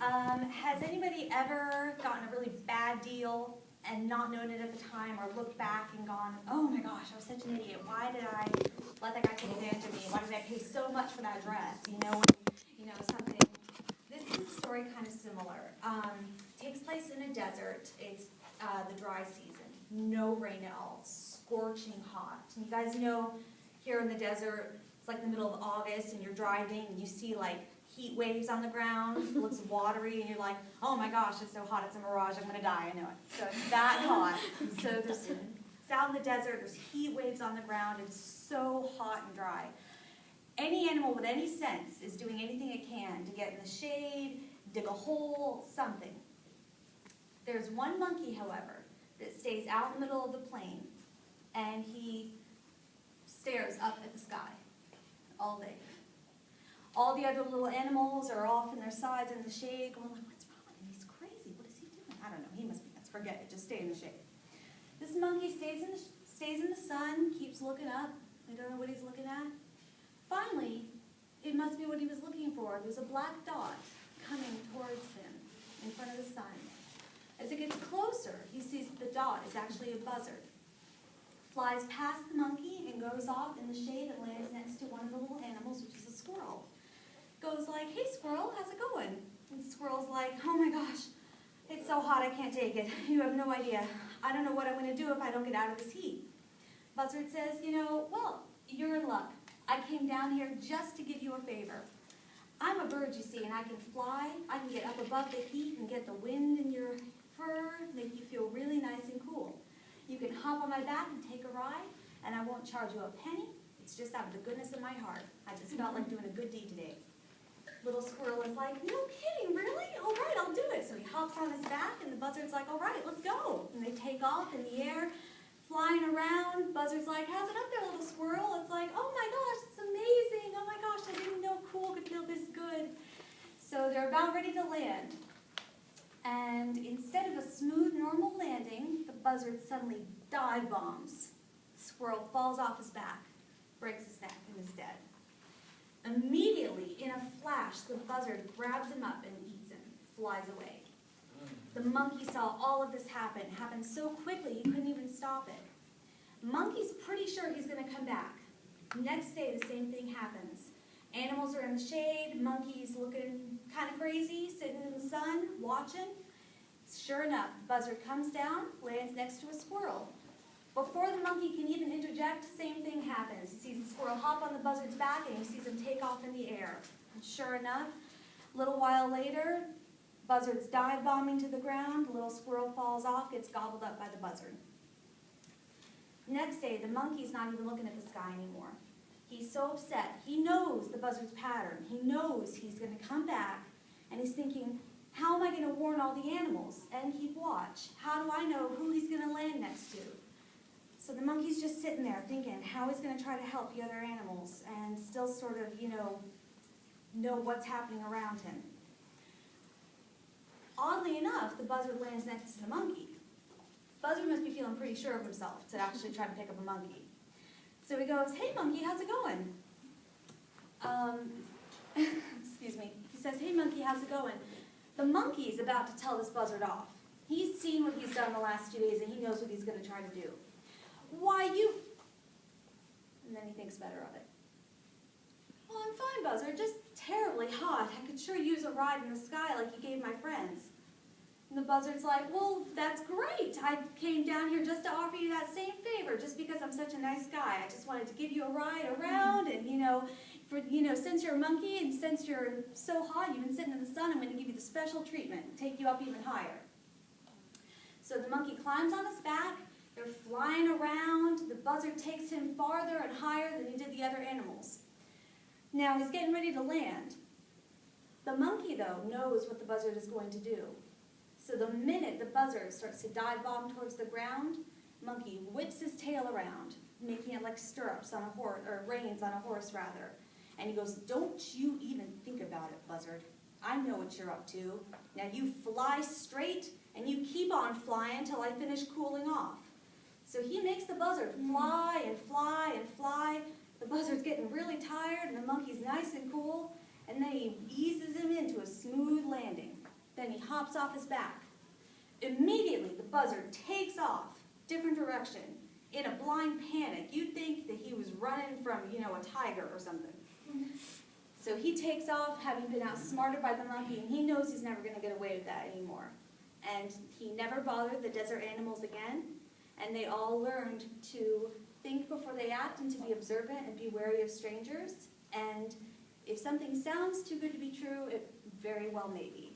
Has anybody ever gotten a really bad deal and not known it at the time, or looked back and gone, oh my gosh, I was such an idiot. Why did I let that guy take advantage of me? Why did I pay so much for that dress? Something. This is a story kind of similar. Takes place in a desert. It's the dry season. No rain at all. Scorching hot. And you guys know here in the desert, it's like the middle of August and you're driving and you see like heat waves on the ground. It looks watery and you're like, oh my gosh, it's so hot, it's a mirage, I'm going to die, I know it. So it's that hot. So it's out in the desert, there's heat waves on the ground, it's so hot and dry. Any animal with any sense is doing anything it can to get in the shade, dig a hole, something. There's one monkey, however, that stays out in the middle of the plain, and he stares up at the sky all day. All the other little animals are off in their sides in the shade, going like, what's wrong with him? He's crazy. What is he doing? I don't know. He must be nuts. Forget it. Just stay in the shade. This monkey stays in the sun, keeps looking up. I don't know what he's looking at. Finally, it must be what he was looking for. There's a black dot coming towards him in front of the sun. As it gets closer, he sees that the dot is actually a buzzard. Flies past the monkey and goes off in the shade and lands next to one of the little animals, which is a squirrel. Goes like, hey squirrel, how's it going? And the squirrel's like, oh my gosh, it's so hot I can't take it. You have no idea. I don't know what I'm going to do if I don't get out of this heat. Buzzard says, well, you're in luck. I came down here just to give you a favor. I'm a bird, you see, and I can fly. I can get up above the heat and get the wind in your fur, make you feel really nice and cool. You can hop on my back and take a ride, and I won't charge you a penny. It's just out of the goodness of my heart. I just felt like doing a good deed today. Little squirrel is like, no kidding, really? All right, I'll do it. So he hops on his back, and the buzzard's like, all right, let's go. And they take off in the air, flying around. Buzzard's like, how's it up there, little squirrel? It's like, oh my gosh, it's amazing. Oh my gosh, I didn't know cool could feel this good. So they're about ready to land. And instead of a smooth, normal landing, the buzzard suddenly dive bombs. Squirrel falls off his back, breaks his neck, and is dead. Immediately, in a flash, the buzzard grabs him up and eats him, flies away. The monkey saw all of this happen so quickly he couldn't even stop it. Monkey's pretty sure he's going to come back. Next day, the same thing happens. Animals are in the shade, monkey's looking kind of crazy, sitting in the sun, watching. Sure enough, the buzzard comes down, lands next to a squirrel. Before the monkey can even interject, same thing happens. He sees the squirrel hop on the buzzard's back and he sees him take off in the air. And sure enough, a little while later, buzzard's dive bombing to the ground, the little squirrel falls off, gets gobbled up by the buzzard. Next day, the monkey's not even looking at the sky anymore. He's so upset. He knows the buzzard's pattern. He knows he's going to come back, and he's thinking, how am I going to warn all the animals and keep watch? How do I know who he's going to land next to? So the monkey's just sitting there thinking how he's going to try to help the other animals and still sort of, know what's happening around him. Oddly enough, the buzzard lands next to the monkey. Buzzard must be feeling pretty sure of himself to actually try to pick up a monkey. So he goes, hey monkey, how's it going? Excuse me. He says, hey monkey, how's it going? The monkey's about to tell this buzzard off. He's seen what he's done the last 2 days and he knows what he's going to try to do. Why you... And then he thinks better of it. Well, I'm fine, buzzard, just terribly hot. I could sure use a ride in the sky like you gave my friends. And the buzzard's like, well, that's great. I came down here just to offer you that same favor, just because I'm such a nice guy. I just wanted to give you a ride around, and since you're a monkey and since you're so hot, you've been sitting in the sun, I'm going to give you the special treatment, take you up even higher. So the monkey climbs on his back. They're flying around. The buzzard takes him farther and higher than he did the other animals. Now he's getting ready to land. The monkey, though, knows what the buzzard is going to do. So the minute the buzzard starts to dive bomb towards the ground, monkey whips his tail around, making it like stirrups on a horse, or reins on a horse rather. And he goes, don't you even think about it, buzzard. I know what you're up to. Now you fly straight and you keep on flying until I finish cooling off. So he makes the buzzard fly and fly and fly. The buzzard's getting really tired and the monkey's nice and cool. And then he eases him into a smooth landing. hops off his back. Immediately, the buzzard takes off, different direction, in a blind panic. You'd think that he was running from, a tiger or something. So he takes off, having been outsmarted by the monkey, and he knows he's never going to get away with that anymore. And he never bothered the desert animals again, and they all learned to think before they act and to be observant and be wary of strangers. And if something sounds too good to be true, it very well may be.